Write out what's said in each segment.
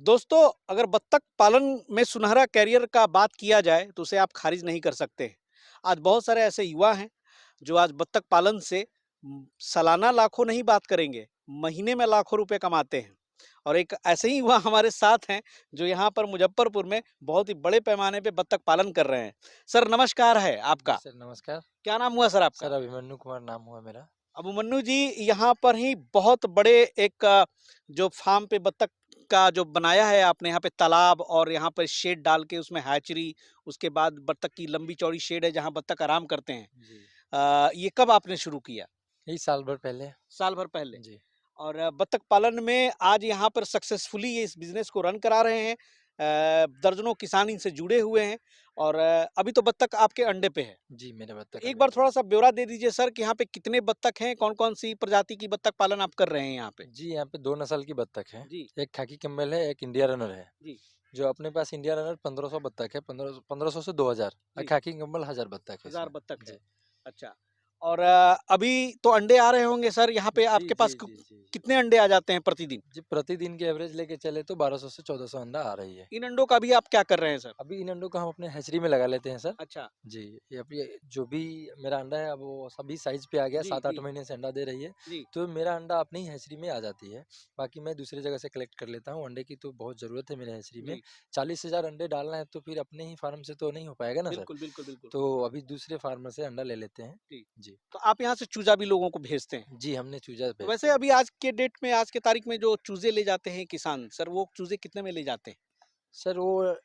दोस्तों, अगर बत्तख पालन में सुनहरा करियर का बात किया जाए तो उसे आप खारिज नहीं कर सकते। आज बहुत सारे ऐसे युवा हैं जो आज बत्तख पालन से सालाना लाखों नहीं बात करेंगे, महीने में लाखों रुपए कमाते हैं। और एक ऐसे ही युवा हमारे साथ हैं जो यहाँ पर मुजफ्फरपुर में बहुत ही बड़े पैमाने पे बत्तख पालन कर रहे हैं। सर नमस्कार है जी आपका। सर, नमस्कार। क्या नाम हुआ सर आपका? सर अभिमन्यु कुमार नाम हुआ मेरा। अभिमन्यु जी, यहाँ पर ही बहुत बड़े एक जो फार्म पे बत्तख का जो बनाया है आपने, यहाँ पे तालाब और यहाँ पर शेड डाल के उसमें हैचरी, उसके बाद बत्तख की लंबी चौड़ी शेड है जहाँ बत्तख आराम करते हैं। जी। ये कब आपने शुरू किया? यही साल भर पहले। साल भर पहले। जी। और बत्तख पालन में आज यहाँ पर सक्सेसफुली ये इस बिज़नेस को रन करा रहे हैं। दर्जनों किसान इनसे जुड़े हुए हैं और अभी तो बत्तख आपके अंडे पे है। जी, मेरे तो बत्तख एक अंडे बार पे है। थोड़ा-सा ब्यौरा दे दीजिए सर कि यहाँ पे कितने बत्तख हैं? कौन-कौन सी प्रजाति की बत्तख पालन आप कर रहे हैं यहाँ पे? जी, यहाँ पे 2 नस्ल की बत्तख है। जी, एक खाकी कैम्बेल है, एक इंडिया रनर है। जी, जो अपने पास इंडिया रनर 1500 बत्तख है, 1500 से 2000 और जी, खाकी कैम्बेल 1000 बत्तख है 1000 इसमें। बत्तख है। जी। अच्छा। और अभी तो अंडे आ रहे होंगे सर यहाँ पे जी, आपके जी, पास जी, जी। कितने अंडे आ जाते हैं प्रतिदिन? जी, प्रतिदिन की एवरेज लेके चले तो 1200 से 1400 अंडा आ रही है। इन अंडों का भी आप क्या कर रहे हैं सर? अभी इन अंडों को हम अपने हैचरी में लगा लेते हैं सर। अच्छा। जी, ये अभी जो भी मेरा अंडा है अब वो सभी साइज़ पे आ गया, जी, 7-8 जी, महीने से अंडा दे रही है। जी। तो मेरा अंडा अपनी ही हैचरी में आ जाती है। बाकी मैं दूसरी जगह से कलेक्ट कर लेता हूँ, अंडे की तो बहुत ज़रूरत है मेरे हैचरी में। जी। 40,000 अंडे डालना है तो फिर अपने ही फार्म से तो नहीं हो पाएगा ना सर। बिल्कुल, बिल्कुल, बिल्कुल। तो अभी दूसरे फार्मर से अंडा ले लेते हैं। जी। जी। तो आप यहाँ से चूज़ा भी लोगों को भेजते हैं? जी, हमने चूज़ा तो भेज वैसे दिया। अभी आज के डेट में, आज के तारीख में जो चूज़े ले जाते हैं किसान, सर वो चूज़े कितने में ले जाते हैं? सर वो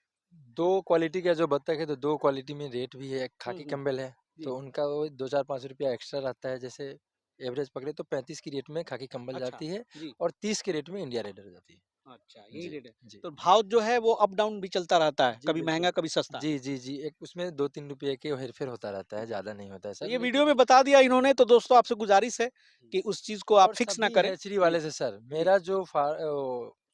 2 क्वालिटी का जो बत्तख है तो 2 क्वालिटी में रेट भी है। एक हुँ, खाकी हुँ। कैम्बेल है, जी। तो उनका वो 2-4-5 रुपया एक्स्ट्रा रहता है। जैसे एवरेज पकड़े तो 35 की रेट में खाकी कैम्बेल अच्छा। जाती है जी। और 30 के रेट में इंडिया रेडर जाती है। अच्छा, यही जी, रेट है। जी। तो भाव जो है वो अप डाउन भी चलता रहता है, जी, कभी बिल्कुल। महँगा, कभी सस्ता। जी, जी, जी। एक उसमें 2-3 रुपये के हेर-फेर होता रहता है, जी। ज़्यादा नहीं होता है तो सर ये लेकिन वीडियो में बता दिया इन्होंने, तो दोस्तों आपसे गुज़ारिश है कि उस चीज़ को आप और फिक्स ना सभी करें। हैचरी जी, वाले से सर, जी। मेरा जो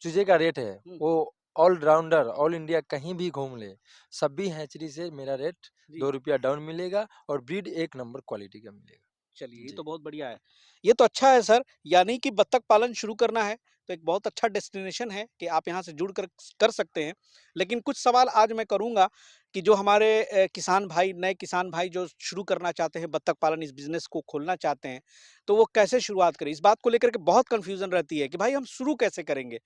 चूज़े का रेट है, हुँ, वो ऑल राउंडर, ऑल इंडिया कहीं भी घूम ले, सभी हैचरी से मेरा रेट जी। 2 रुपया डाउन मिलेगा और ब्रीड एक नंबर क्वालिटी का मिलेगा। चलिए, ये जी। तो बहुत बढ़िया है। ये तो अच्छा है सर, यानी कि बत्तख पालन शुरू करना है, तो एक बहुत अच्छा डेस्टिनेशन है कि आप यहाँ से जुड़ कर सकते हैं। लेकिन कुछ सवाल आज मैं करूँगा कि जो हमारे किसान भाई, नए किसान भाई जो शुरू करना चाहते हैं, बत्तख पालन इस बिज़नेस को खोलना चाहते हैं, तो वो कैसे शुरुआत करें? इस बात को लेकर के बहुत कन्फ्यूज़न रहती है कि भाई हम शुरू कैसे करेंगे?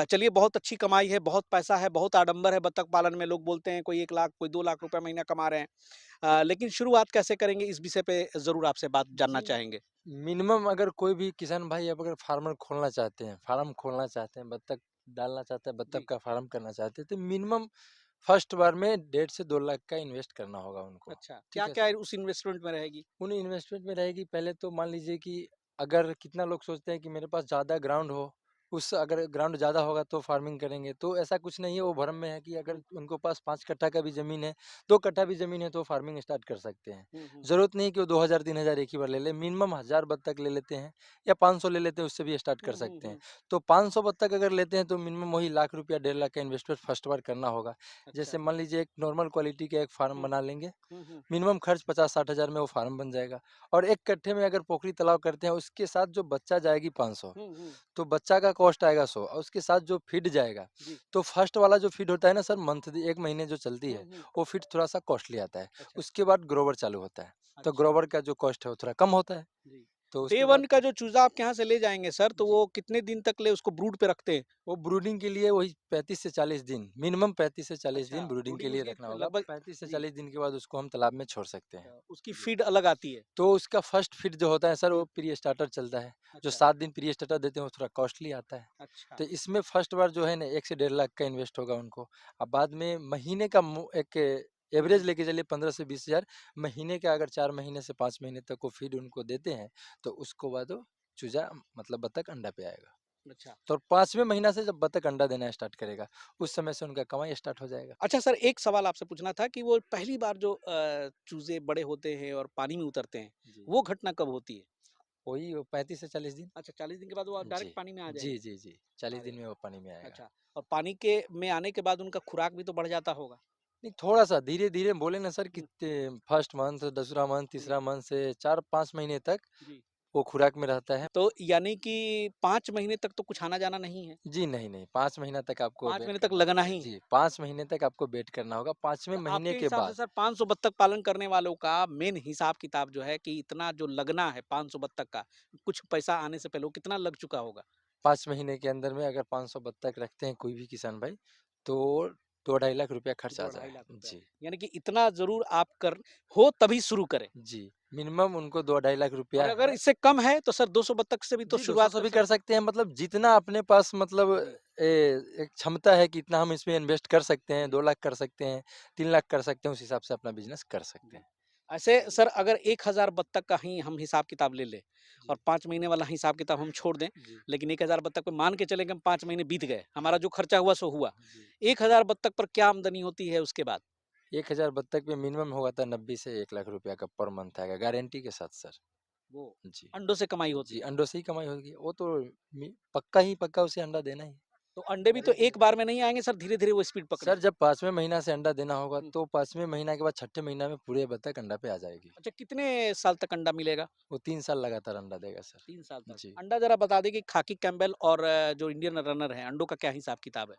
चलिए बहुत अच्छी कमाई है, बहुत पैसा है, बहुत आडंबर है बत्तख पालन में, लोग बोलते हैं कोई 1 लाख, कोई 2 लाख रुपए महीना कमा रहे हैं। लेकिन शुरुआत कैसे करेंगे इस विषय पे ज़रूर आपसे बात जानना जी, चाहेंगे। मिनिमम अगर कोई भी किसान भाई अब अगर फार्मर खोलना चाहते हैं, फार्म खोलना चाहते हैं, बत्तख डालना चाहते हैं, बत्तख जी। का फार्म करना चाहते हैं, तो मिनिमम फर्स्ट बार में 1.5 से 2 लाख का इन्वेस्ट करना होगा उनको। अच्छा, ठीक है क्या-क्या सर? उस इन्वेस्टमेंट में रहेगी? उन इन्वेस्टमेंट में रहेगी पहले तो मान लीजिए कि अगर कितना लोग सोचते हैं कि मेरे पास ज़्यादा ग्राउंड हो, उस अगर ग्राउंड ज़्यादा होगा तो फार्मिंग करेंगे, तो ऐसा कुछ नहीं है, वो भ्रम में है कि अगर हुँ, उनको पास 5 कट्ठा का भी ज़मीन है, 2 कट्ठा भी ज़मीन है तो फार्मिंग स्टार्ट कर सकते हैं। हुँ, हुँ। ज़रूरत नहीं कि वो 2000 3000 एक ही बार ले लें, मिनिमम 1000 बत्तख ले लेते हैं या 500 ले लेते हैं, उससे भी स्टार्ट कर हुँ, हुँ, सकते हैं। हुँ। तो 500 बत्तख अगर लेते हैं तो मिनिमम वही लाख रुपया 1.5 लाख का इन्वेस्टमेंट फर्स्ट बार करना होगा। अच्छा। जैसे मान लीजिए एक नॉर्मल क्वालिटी का एक फार्म हुँ, बना लेंगे, हुँ, हुँ। मिनिमम खर्च 50-60 हज़ार में वो फार्म बन जाएगा और 1 कट्ठे में अगर पोखरी तालाब करते हैं, उसके साथ जो बच्चा जाएगी 500, हुँ, हुँ। तो बच्चा का कॉस्ट आएगा 100 और उसके साथ जो फीड जाएगा, जी। तो फर्स्ट वाला जो फीड होता है ना सर मंथली 1 महीने जो चलती हुँ, है, हुँ। वो फीड थोड़ा-सा कॉस्टली आता है। अच्छा, उसके बाद ग्रोवर चालू होता है, तो अच्छा। ग्रोवर का जो कॉस्ट है वो थोड़ा कम होता है। जी। तो डे उसके 1 बाद का जो चूज़ा आपके यहाँ से ले जाएँगे सर, तो जी। वो कितने दिन तक ले उसको ब्रूड पे रखते हैं? वो ब्रूडिंग के लिए वही 35 से 40 दिन, मिनिमम 35 से 40 अच्छा, दिन ब्रूडिंग के ब्रूडिंग लिए उसकी रखना होगा। लगभग 35 से जी। 40 दिन के बाद उसको हम तालाब में छोड़ सकते हैं। उसकी जी। फ़ीड अलग आती है। तो उसका फर्स्ट फीड जो होता है सर वो हुँ, प्री स्टार्टर चलता है। जो अच्छा, 7 दिन प्री स्टार्टर देते हैं वो थोड़ा कॉस्टली आता है। अच्छा। तो इसमें फर्स्ट बार जो है ना 1 से 1.5 लाख का इन्वेस्ट होगा उनको। अब बाद में महीने का एक हुँ, एवरेज हुँ। लेके चलिए 15 से 20 हज़ार महीने का अगर 4 महीने से 5 महीने तक वो फीड उनको देते हैं, तो उसको बाद वो चूज़ा मतलब बत्तख अंडा पे आएगा। अच्छा। तो 5वें महीना से जब बत्तख अंडा देना स्टार्ट करेगा, उस समय से उनका कमाई स्टार्ट हो जाएगा। अच्छा सर, एक सवाल आपसे पूछना था कि वो पहली बार जो चूज़े बड़े होते हैं और पानी में उतरते हैं, जी। वो घटना कब होती है? वही 35 से 40 दिन। अच्छा, 40 दिन के बाद वो जी। डायरेक्ट पानी में आ जी, जाएँगे? जी, जी। 40 अरे दिन में वाह! वो पानी में आएगा। अच्छा, और पानी के में आने के बाद उनका खुराक भी तो बढ़ जाता होगा? नहीं, थोड़ा-सा धीरे-धीरे बोले ना सर कि हुँ, फर्स्ट मंथ, दूसरा मंथ, जी, तीसरा मंथ से 4-5 महीने तक जी। वो खुराक में रहता है। तो यानी कि 5 महीने तक तो कुछ आना-जाना नहीं है? जी, नहीं, 5 महीना तक आपको 5 वेट महीने तक करना लगना होगा। ही है? जी, 5 महीने तक आपको वेट करना होगा, 5वें तो महीने आपके के हिसाब से बाद सर 500 बत्तख पालन करने वालों का मेन हिसाब-किताब जो है कि इतना जो लगना है 500 बत्तख का, कुछ पैसा आने से पहले वो कितना लग चुका होगा? 5 महीने के अंदर में अगर 500 बत्तख रखते हैं कोई भी किसान भाई, तो 2 ढाई लाख रुपया खर्च आ 2 ढाई जाए। लाख रुपए। जी, यानी कि इतना ज़रूर आप कर हो तभी शुरू करें। जी, मिनिमम उनको 2 ढाई लाख और रुपया अगर है। इससे कम है तो सर 200 बत्तख से भी तो जी, 200 शुरुआत से कर भी कर सकते हैं। सकते हैं, मतलब जितना अपने पास मतलब जी, एक क्षमता है कि इतना हम इसमें इन्वेस्ट कर सकते हैं, जी, 2 लाख कर सकते हैं, 3 लाख कर सकते हैं, उस हिसाब से अपना बिज़नेस कर सकते जी। हैं। ऐसे सर अगर 1000 बत्तख का ही हम हिसाब-किताब ले लें और जी, 5 महीने वाला हिसाब-किताब हम छोड़ दें, जी, लेकिन 1000 बत्तख पे मान के चलें कि हम 5 महीने बीत गए, हमारा जो खर्चा हुआ सो हुआ। जी। 1000 बत्तख पर क्या आमदनी होती है उसके बाद? 1000 बत्तख पे मिनिमम होगा तो 90 से 1 लाख रुपया का पर मंथ आएगा, गारंटी के साथ सर। वो जी। अंडों से कमाई जी, होती है। अंडों से ही कमाई होगी, वो तो पक्का ही पक्का उसे अंडा देना ही है। तो अंडे भी तो एक बार में नहीं आएँगे सर, धीरे-धीरे वो स्पीड सर पकड़ेंगे। जब 5वें महीना से अंडा देना होगा हुँ। तो 5वें महीना के बाद 6ठे महीना में पूरे बत्तख अंडा पे आ जाएगी। अच्छा कितने साल तक अंडा मिलेगा? वो 3 साल लगातार अंडा देगा सर। 3 साल तक। जी, अंडा ज़रा बता दें कि खाकी कैम्पबेल और जो इंडियन रनर है, अंडों का क्या हिसाब-किताब है?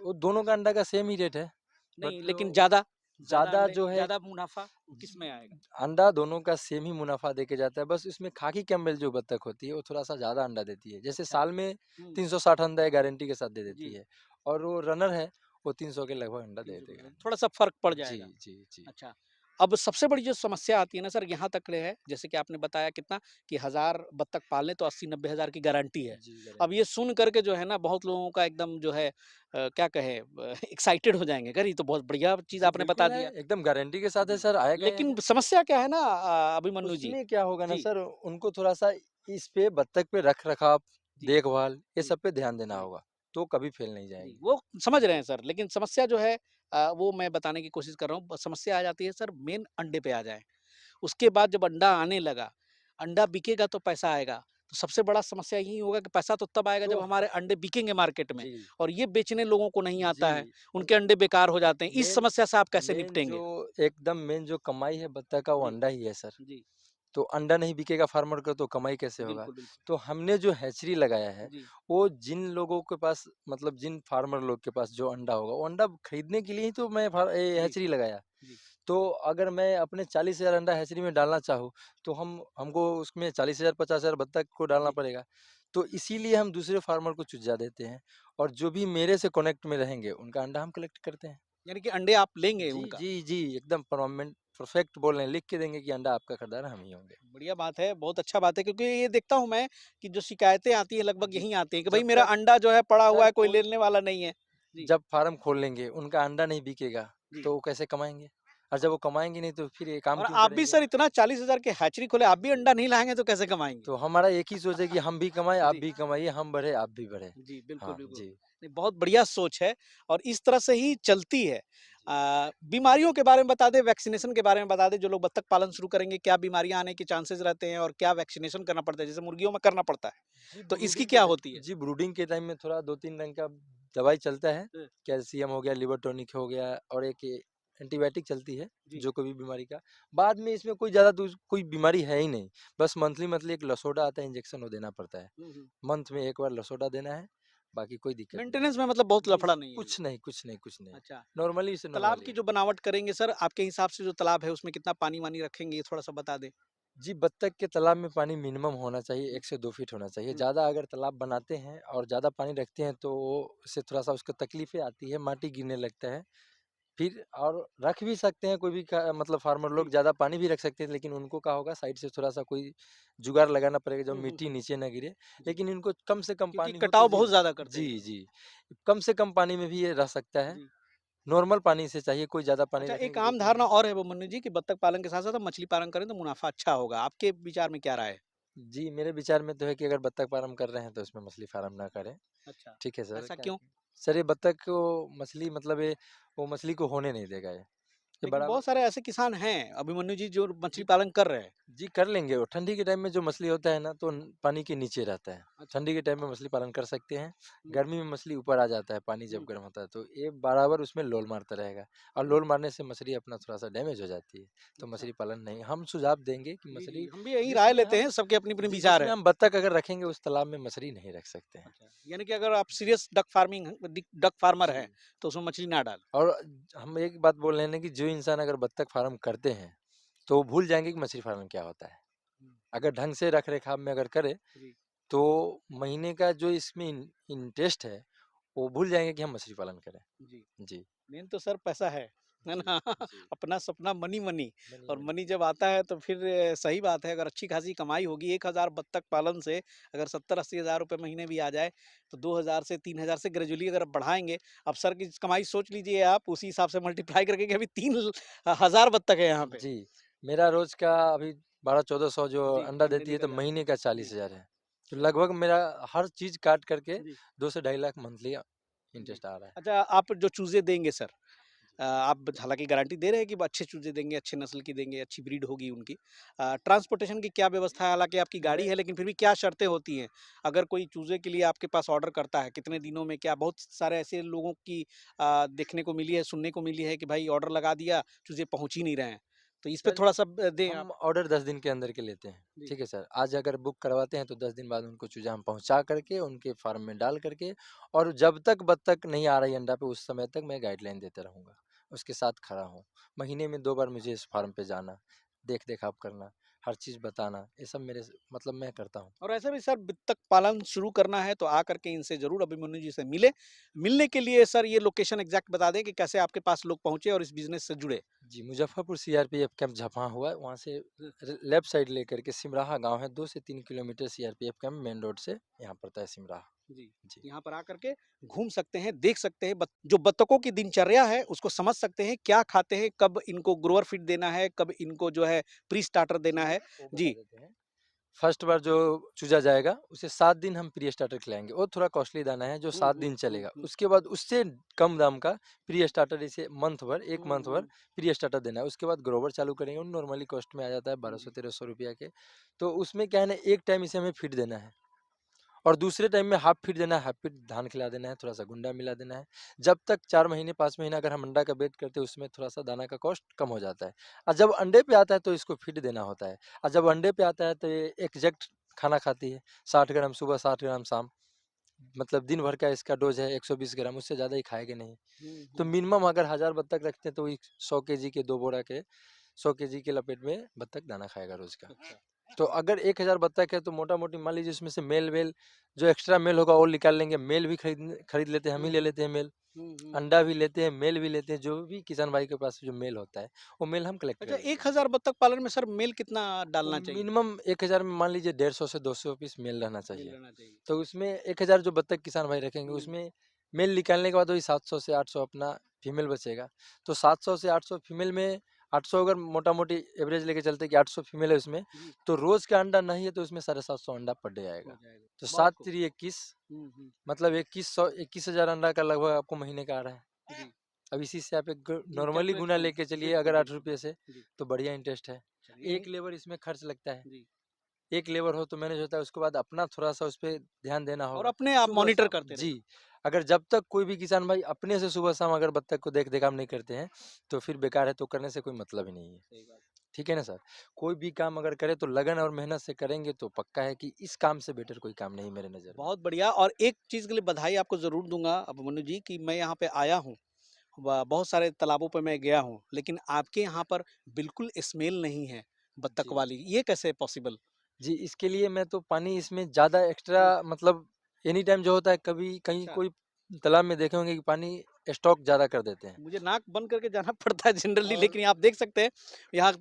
वो दोनों का अंडा का सेम ही रेट है, नहीं, बट लेकिन ज़्यादा? ज़्यादा ज़्यादा अंडे, जो है ज़्यादा मुनाफ़ा ज किसमें आएगा? अंडा दोनों का सेम ही मुनाफ़ा देके जाता है, बस इसमें खाकी कैम्पबेल जो बत्तख होती है, वो थोड़ा-सा ज़्यादा अंडा देती है। जैसे अच्छा। साल में हुँ, 360 अंडा गारंटी के साथ दे देती जी, है और वो रनर है, वो 300 के लगभग अंडा दे 300 देगा। थोड़ा-सा फ़र्क पड़ जी, जाएगा। जी, जी। अच्छा, अब सबसे बड़ी जो समस्या आती है ना सर यहाँ तक है, जैसे कि आपने बताया कितना कि 1000 बत्तख पालें तो 80-90 हज़ार की गारंटी है। जी, अब ये गारंटी। सुन कर के जो है ना बहुत लोगों का एकदम जो है क्या कहें एक्साइटेड हो जाएँगे, अगर ये तो बहुत बढ़िया चीज़ जी, आपने बता बिल्कुल है, दिया। एकदम गारंटी के साथ है जी, सर, आएगा ही लेकिन आएगा। समस्या क्या है ना अभिमन्यु जी? उसमें क्या होगा ना जी, सर, उनको थोड़ा-सा इस पे बत्तख पे रख-रखाव, जी, देखभाल, ये जी, सब पे ध्यान देना जी। होगा, तो कभी फेल नहीं जी, जाएँगी। वो समझ रहे हैं सर, लेकिन समस्या जो है वो मैं बताने की कोशिश कर रहा हूँ। समस्या आ जाती है सर मेन अंडे पे आ जाएँ। उसके बाद जब अंडा आने लगा, अंडा बिकेगा तो पैसा आएगा। तो सबसे बड़ा समस्या यही होगा कि पैसा तो तब आएगा तो जब हमारे अंडे बिकेंगे मार्केट में जी, और ये बेचने लोगों को नहीं जी, आता है। उनके अंडे बेकार हो जाते हैं। इस मेन समस्या से आप कैसे मेन जो निपटेंगे? एकदम मेन जो कमाई है बत्तख का, वो जी, अंडा ही है सर। जी। तो अंडा नहीं बिकेगा फार्मर का तो कमाई कैसे होगा? बिल्कुल, बिल्कुल। तो हमने जो हैचरी लगाया है, जी, वो जिन लोगों के पास मतलब जिन फार्मर लोग के पास जो अंडा होगा, वो अंडा खरीदने के लिए ही तो मैं जी, हैचरी लगाया। जी, तो अगर मैं अपने 40,000 अंडा हैचरी में डालना चाहूँ, तो हमको उसमें 40,000 50,000 बत्तख को डालना जी। पड़ेगा। तो इसीलिए हम दूसरे फार्मर को चूज़ा देते हैं और जो भी मेरे से कनेक्ट में रहेंगे, उनका अंडा हम कलेक्ट करते हैं। यानी कि अंडे आप लेंगे जी, उनका। जी, जी, एकदम परफेक्ट बोल रहे हैं, लिख के देंगे कि अंडा आपका खरीदार हम ही होंगे। बढ़िया बात है, बहुत अच्छा बात है क्योंकि ये देखता हूँ मैं कि जो शिकायतें आती हैं लगभग जी, यही आती हैं कि भाई जब मेरा तक अंडा जो है पड़ा हुआ सर है, कोई कोई लेने वाला नहीं है। जी, जब फार्म खोल लेंगे, उनका अंडा नहीं बिकेगा, जी। तो वो कैसे कमाएँगे? और जब वो कमाएँगे नहीं तो फिर ये काम और क्यों आप भी करेंगे? सर इतना 40,000 के हैचरी खोले, आप भी अंडा नहीं लाएँगे तो कैसे कमाएँगे? तो हमारा एक ही सोच है कि हम भी कमाएँ, आप जी, भी कमाइए, हम बढ़े, आप भी बढ़े। जी, बिल्कुल, हाँ, बिल्कुल। जी। नहीं, बहुत बढ़िया सोच है और इस तरह से ही चलती है। जी। बीमारियों के बारे में बता दें, वैक्सीनेशन के बारे में बता दें, जो लोग बत्तख पालन शुरू करेंगे, क्या बीमारियाँ आने के चांसेज़ रहते हैं और क्या वैक्सीनेशन करना पड़ता है? जैसे मुर्गियों में करना पड़ता है, तो इसकी क्या होती है? जी, ब्रूडिंग के टाइम में थोड़ा 2-3 रंग का दवाई चलता है। हुँ, कैल्शियम हो गया, लिवर टॉनिक हो गया और एक ये एंटीबायोटिक चलती है, जी। जो कोई भी बीमारी का। बाद में इसमें कोई ज़्यादा कोई बीमारी है ही नहीं। बस मंथली एक लसोड़ा आता है, इंजेक्शन वो देना पड़ता है। हुँ, हुँ। मंथ में 1 बार लसोड़ा देना है, बाकी कोई दिक्कत नहीं है। मेंटेनेंस में मतलब बहुत जी, लफड़ा नहीं है ये। कुछ नहीं, कुछ नहीं, कुछ नहीं। अच्छा, नॉर्मली से तालाब नॉर्मली की है। जो बनावट करेंगे सर, आपके हिसाब से जो तालाब है उसमें कितना पानी-वानी रखेंगे, ये थोड़ा-सा बता दें? जी, बत्तख के तालाब में पानी मिनिमम होना चाहिए, हुँ, 1 से 2 फीट होना चाहिए। हुँ, ज़्यादा अगर तालाब बनाते हैं और ज़्यादा पानी रखते हैं तो वो उससे थोड़ा-सा उसको तकलीफ़ें आती है, माटी गिरने लगता है। फिर और रख भी सकते हैं कोई भी का मतलब फार्मर लोग जी। ज़्यादा पानी भी रख सकते हैं, लेकिन उनको क्या होगा साइड से थोड़ा-सा कोई जुगाड़ लगाना पड़ेगा जो हुँ, हुँ, मिट्टी हुँ। नीचे ना गिरे। जी, लेकिन इनको कम से कम क्योंकि पानी हो तो कटाव जी बहुत ज़्यादा करते हैं जी, ये। जी। कम से कम पानी में भी ये रह सकता है। जी। नॉर्मल पानी से चाहिए, कोई ज़्यादा पानी अच्छा रखेंगे एक तो आम बेकार धारणा होगा। और है अभिमन्यु जी कि बत्तख पालन के साथ-साथ हम मछली पालन करें तो मुनाफ़ा अच्छा होगा। आपके विचार में क्या राय है? जी, मेरे विचार में तो है कि अगर बत्तख फार्म कर रहे हैं तो उसमें मछली फार्म ना करें। अच्छा, ठीक है सर, ऐसा क्या क्यों? सर ये बत्तख को मछली मतलब ये वो मछली को होने नहीं देगा ये। ये लेकिन बराबर बहुत सारे ऐसे किसान हैं, अभिमन्यु जी, जो मछली पालन कर रहे हैं। जी, कर लेंगे वो। ठंडी के टाइम में जो मछली होता है ना, तो पानी के नीचे रहता है। अच्छा। ठंडी के टाइम में मछली पालन कर सकते हैं। हुँ, गर्मी में मछली ऊपर आ जाता है, पानी जब हुँ, गर्म होता है, तो ये बराबर उसमें लोल मारता रहेगा, और हुँ। लोल मारने से मछली अपना थोड़ा-सा डैमेज हो जाती है। तो अच्छा। मछली पालन नहीं, हम सुझाव देंगे कि जी, जी, मछली हम भी यही राय जिसमें लेते हम हैं, सबके अपनी-अपनी जी, विचार जिसमें है। हम बत्तख अगर रखेंगे, उस तालाब में मछली नहीं रख सकते हैं। अच्छा, यानी कि अगर आप सीरियस डक फार्मर जी। हैं, तो उसमें मछली ना डालें। और हम एक बात बोल रहे हैं ना, कि जो इंसान अगर बत्तख फार्म करते हैं, तो वो भूल जाएँगे कि मछली फार्म क्या होता है। हुँ, अगर ढंग से रख-रखाव में अगर करें, जी, तो महीने का जो इसमें इंटरेस्ट है, वो भूल जाएँगे कि हम मछली पालन करें। जी। जी, मेन तो सर पैसा है जी, ना? जी। अपना सपना मनी मनी, मनी, और मनी। मनी जब आता है तो फिर सही बात है, अगर अच्छी खासी कमाई होगी 1000 बत्तख पालन से, अगर 70-80 हज़ार रुपए महीने भी आ जाए, तो 2000 से 3000 से ग्रेजुअली अगर आप बढ़ाएँगे, अब सर की कमाई सोच लीजिए आप, उसी हिसाब से मल्टीप्लाई करके कि अभी 3 हज़ार बत्तख है यहाँ पे। जी, मेरा रोज़ का अभी 1200-1400 जो जी, अंडा अंडे देती है, तो निकल जाते हैं। महीने का जी, 40,000 है। तो लगभग मेरा हर चीज़ काट करके जी, 2 से ढाई लाख मंथली जी। इंटरेस्ट आ रहा है। अच्छा, आप जो चूज़े देंगे सर, जी। आप हालाँकि गारंटी दे रहे हैं कि अच्छे चूज़े देंगे, अच्छे नस्ल की देंगे, अच्छी ब्रीड होगी उनकी। ट्रांसपोर्टेशन की क्या व्यवस्था है? हालाँकि आपकी गाड़ी मैं है, लेकिन फिर भी क्या शर्तें होती हैं? अगर कोई चूज़े के लिए आपके पास ऑर्डर करता है, कितने जी। दिनों में, क्या बहुत सारे ऐसे लोगों की देखने को मिली है, सुनने को मिली है कि भाई ऑर्डर लगा दिया, चूज़े पहुँच ही नहीं रहे हैं। तो इस पे सर, थोड़ा-सा दें आप। हम ऑर्डर 10 दिन के अंदर के लेते हैं। जी, ठीक है सर। आज अगर बुक करवाते हैं, तो 10 दिन बाद उनको चूज़ा हम पहुँचा करके, उनके फार्म में डाल करके, और जब तक बत्तख नहीं आ रही अंडा पे, उस समय तक मैं गाइडलाइन देता रहूँगा। उसके साथ खड़ा हूँ। महीने में 2 बार मुझे इस फार्म पे जाना, देख-देखाव करना, हर चीज़ बताना, ये सब मेरे स मतलब मैं करता हूँ। और ऐसे भी सर बत्तख पालन शुरू करना है तो आकर के इनसे ज़रूर अभिमन्यु जी से मिलें। मिलने के लिए सर ये लोकेशन एग्ज़ैक्ट बता दें कि कैसे आपके पास लोग पहुँचे और इस बिज़नेस से जुड़े? जी, मुज़फ़्फ़रपुर सीआरपीएफ कैंप जहाँ हुआ है, वहाँ से लेफ्ट साइड लेकर के सिमराहा गाँव है, 2 से 3 kilometre CRPF camp main road से यहाँ पड़ता है सिमराहा। जी, जी। यहाँ पर आकर के घूम सकते हैं, देख सकते हैं, जो बत्तखों की दिनचर्या है उसको समझ सकते हैं, क्या खाते हैं, कब इनको ग्रोवर फीड देना है, कब इनको जो है प्री स्टार्टर देना जी, है। वो बता जी, देते हैं। फर्स्ट बार जो चूज़ा जाएगा, उसे 7 दिन हम प्री स्टार्टर खिलाएँगे। वो थोड़ा कॉस्टली दाना है, जो हुँ, 7 हुँ, दिन हुँ, चलेगा। हुँ, उसके बाद उससे कम दाम का प्री स्टार्टर, इसे मंथ भर, 1 हुँ, मंथ भर हुँ, प्री स्टार्टर देना है। उसके बाद ग्रोवर चालू करेंगे, वो नॉर्मली कॉस्ट में आ जाता है हुँ, जी, 1200-1300 रुपया के। तो उसमें क्या है ना, एक टाइम इसे हमें फीड देना है, और दूसरे टाइम में हाफ फीड देना है, हाफ फीड धान खिला देना है, थोड़ा-सा गुंडा मिला देना है। जब तक 4 महीने, 5 महीने अगर हम अंडा का वेट करते हैं, उसमें थोड़ा-सा दाना का कॉस्ट कम हो जाता है। और जब अंडे पे आता है, तो इसको फीड देना होता है। और जब अंडे पे आता है, तो ये एग्ज़ैक्ट खाना खाती है, 60 ग्राम सुबह, 60 ग्राम शाम। मतलब दिन भर का इसका डोज़ है 120 ग्राम, उससे ज़्यादा ये खाएगी नहीं। हुँ, तो हुँ, मिनिमम अगर 1000 बत्तख रखते हैं, तो वही 100 केजी के 2 बोरा के, 100 केजी के लपेट में बत्तख दाना खाएगा रोज़ का। अच्छा, तो अगर 1000 बत्तख है, तो मोटा-मोटी मान लीजिए उसमें से मेल-वेल, जो एक्स्ट्रा मेल होगा वो निकाल लेंगे। मेल भी खरीद लेते हैं, हम ही हुँ, ले हुँ, लेते हैं मेल। हुँ, हुँ, अंडा भी लेते हैं, मेल भी लेते हैं, जो भी किसान भाई के पास जो मेल होता है, वो मेल हम कलेक्ट कर अच्छा, लेते हैं। 1000 बत्तख पालन में सर मेल कितना तो डालना चाहिए? मिनिमम 1000 में मान लीजिए 150 से 200 पीस मेल रहना मेल चाहिए। रहना चाहिए। तो उसमें 1000 जो बत्तख किसान भाई रखेंगे, हुँ, उसमें मेल निकालने के बाद वही 700 से 800 अपना फीमेल बचेगा। तो 700 से 800 फीमेल में, 800 अगर मोटा-मोटी एवरेज लेके चलते हैं कि 800 फीमेल है उसमें, जी, तो रोज़ का अंडा नहीं है, तो उसमें 750 अंडा पर डे हो आएगा। जाएगा। तो बहुत 7 खूब। तिरी 21, हुँ, हुँ, मतलब 21,000 अंडा का लगभग आपको महीने का आ रहा है। जी, अब इसी से आप एक जी, नॉर्मली कैलकुलेट गुना करूँ। लेके चलिए बिल्कुल, अगर 8 बिल्कुल। रुपये से, जी, तो बढ़िया इंटरेस्ट है। चलिए एक लेबर इसमें खर्च लगता है। जी। एक लेबर हो तो मैनेज होता है, उसके बाद अपना थोड़ा-सा उस पे ध्यान देना और होगा। अपने आप मॉनिटर सुबह-शाम करते जी, रहना। अगर जब तक कोई भी किसान भाई अपने से सुबह-शाम अगर बत्तख को देख-देखाव नहीं करते हैं, तो फिर बेकार है, तो करने से कोई मतलब ही नहीं है। सही बात। ठीक है ना सर? कोई भी काम अगर करें, तो लगन और मेहनत से करेंगे, तो पक्का है कि इस काम से बेटर कोई काम नहीं मेरे नज़र में। बहुत बढ़िया, और एक चीज़ के लिए बधाई आपको ज़रूर दूँगा अभिमन्यु जी, कि मैं यहाँ पे आया हूँ, व बहुत सारे तालाबों पे मैं गया हूँ, लेकिन आपके यहाँ पर बिल्कुल स्मेल नहीं है बत्तख जी। वाली, ये कैसे पॉसिबल? जी, इसके लिए मैं तो पानी इसमें ज़्यादा एक्स्ट्रा, हुँ, मतलब एनी टाइम जो होता है, कभी कहीं अच्छा। कोई तालाब में देखे होंगे कि पानी स्टॉक ज़्यादा कर देते हैं। मुझे नाक बंद करके जाना पड़ता है जनरली, और लेकिन आप देख सकते हैं, यहाँ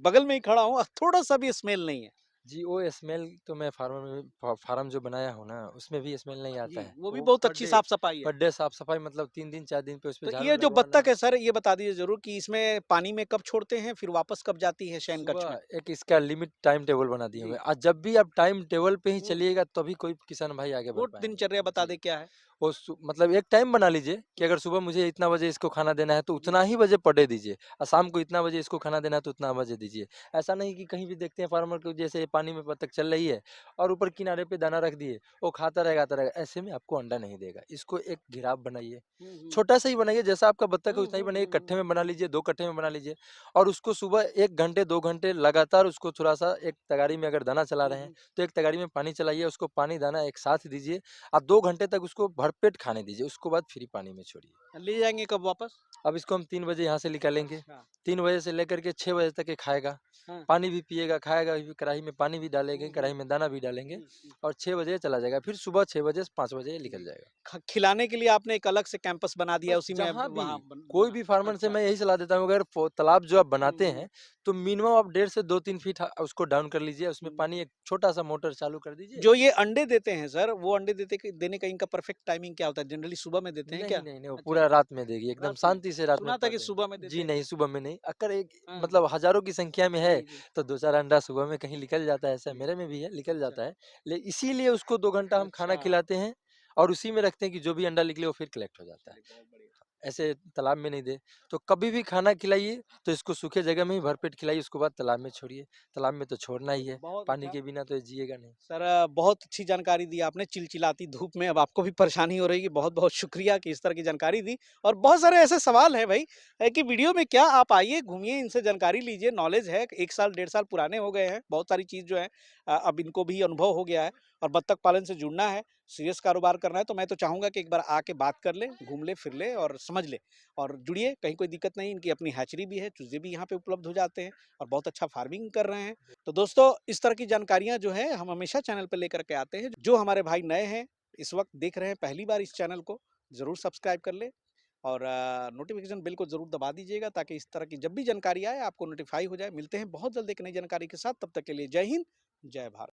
बगल में ही खड़ा हूँ, थोड़ा-सा भी स्मेल नहीं है। जी, वो स्मेल तो मैं फार्मर में फार्म जो बनाया हूँ ना, उसमें भी स्मेल नहीं जी, आता है। वो भी वो बहुत अच्छी साफ-सफाई है। पर डे साफ-सफाई, मतलब 3 दिन 4 दिन पे उसपे तो झाड़ू ये जो लगवाना। बत्तख है सर, ये बता दीजिए ज़रूर कि इसमें पानी में कब छोड़ते हैं, फिर वापस कब जाती है शयन कक्ष में? सुबह एक इसका लिमिट टाइम टेबल बना दिए हुए जी। हैं, और जब भी आप टाइम टेबल पे ही हुँ, चलिएगा, तभी कोई किसान भाई आगे वो बढ़ पाएँगे। दिनचर्या बता जी, दें क्या है? वो मतलब एक टाइम बना लीजिए कि अगर सुबह मुझे इतना बजे इसको खाना देना है तो उतना ही बजे पर डे दीजिए, और शाम को इतना बजे इसको खाना देना है तो उतना बजे दीजिए। ऐसा नहीं कि कहीं भी देखते हैं फार्मर को जैसे पानी में बत्तख चल रही है और ऊपर किनारे पे दाना रख दिए, वो खाता रहेगा, ऐसे में आपको अंडा नहीं देगा। इसको एक घेराव बनाइए, हुँ, हुँ। छोटा सा ही बनाइए, जैसा आपका बत्तख है हुँ, उतना ही हुँ, बनाइए, हुँ, कट्ठे हुँ। में बना लीजिए, 2 कट्ठे में बना लीजिए, और उसको सुबह 1 घंटे 2 घंटे लगातार उसको थोड़ा-सा एक तगारी में अगर दाना चला हुँ, रहे हैं, हुँ। तो एक तगारी में पानी चलाइए, उसको पानी दाना एक साथ दीजिए, और 2 घंटे तक उसको भरपेट खाने दीजिए, उसको बाद फ्री पानी में छोड़िए। ले जाएँगे कब वापस? अब इसको हम 3 बजे यहाँ से निकालेंगे, अच्छा। 3 बजे से लेकर के 6 बजे तक ये खाएगा, हाँ। पानी भी पिएगा, खाएगा भी, कढ़ाई में पानी भी डालेंगे, हुँ, हुँ। कढ़ाई में दाना भी डालेंगे, हुँ, हुँ। और 6 बजे चला जाएगा, फिर सुबह 6 बजे से 5 बजे ये निकल जी। जाएगा। खिलाने के लिए आपने एक अलग से कैंपस बना दिया, बस उसी में अब जहाँ भी, वहाँ कोई बना भी फार्मर से अच्छा। मैं यही सलाह देता हूँ, अगर तालाब जो आप हुँ, बनाते हुँ। हैं, तो मिनिमम आप 1.5 से 2-3 फीट उसको डाउन कर लीजिए, उसमें हुँ। पानी एक छोटा सा मोटर चालू कर दीजिए। जो ये अंडे देते हैं सर, वो अंडे देने का इनका परफेक्ट टाइमिंग क्या होता है? जनरली सुबह में देते हैं नहीं, क्या? नहीं, नहीं, वो अच्छा, पूरा रात में देगी, एकदम रात में। शांति से रात में सुना था कि पड़े। सुबह में जी देते हैं। नहीं, सुबह में नहीं, अगर एक हाँ। मतलब हज़ारों की संख्या में है, जी, जी। तो 2-4 अंडा सुबह में कहीं निकल जाता है, ऐसा जी। मेरे में भी है, निकल अच्छा, जाता है। इसीलिए उसको 2 घंटा हम खाना अच्छा। खिलाते हैं, और उसी में रखते हैं कि जो भी अंडा निकले वो फिर कलेक्ट हो जाता है। चलिए बहुत बढ़िया। ऐसे तालाब में नहीं दे। तो कभी भी खाना खिलाइए तो इसको सूखे जगह में ही भरपेट खिलाइए, उसके बाद तालाब में छोड़िए। तालाब में तो छोड़ना ही है, बहुत पानी अच्छा। के बिना तो ये जिएगा नहीं। सर बहुत अच्छी जानकारी दी आपने चिलचिलाती धूप में अब आपको भी परेशानी हो रही है बहुत-बहुत शुक्रिया कि इस तरह की जानकारी दी और बहुत सारे ऐसे सवाल हैं भाई कि वीडियो में क्या आप आइए घूमिए इनसे जानकारी लीजिए नॉलेज है 1 साल 1.5 साल पुराने हो गए हैं बहुत सारी चीज़ जो है अब इनको भी अनुभव हो गया है और बत्तख पालन से जुड़ना है सीरियस कारोबार करना है तो मैं तो चाहूँगा कि एक बार आके बात कर ले, घूम ले, फिर ले और समझ ले और जुड़िए कहीं कोई दिक्कत नहीं इनकी अपनी हैचरी भी है, चूज़े भी यहाँ पे उपलब्ध हो जाते हैं और बहुत अच्छा फार्मिंग कर रहे हैं। तो दोस्तों इस तरह की जानकारियाँ जो है हम हमेशा चैनल पे लेकर के आते हैं। जो हमारे भाई नए हैं, इस वक़्त देख रहे हैं पहली बार इस चैनल को, ज़रूर सब्सक्राइब कर लें और नोटिफ़िकेशन बेल को ज़रूर दबा दीजिएगा ताकि इस तरह की जब भी जानकारी आए आपको नोटिफ़ाई हो जाए। मिलते हैं बहुत जल्द एक नई जानकारी के साथ, तब तक के लिए जय हिंद, जय भारत।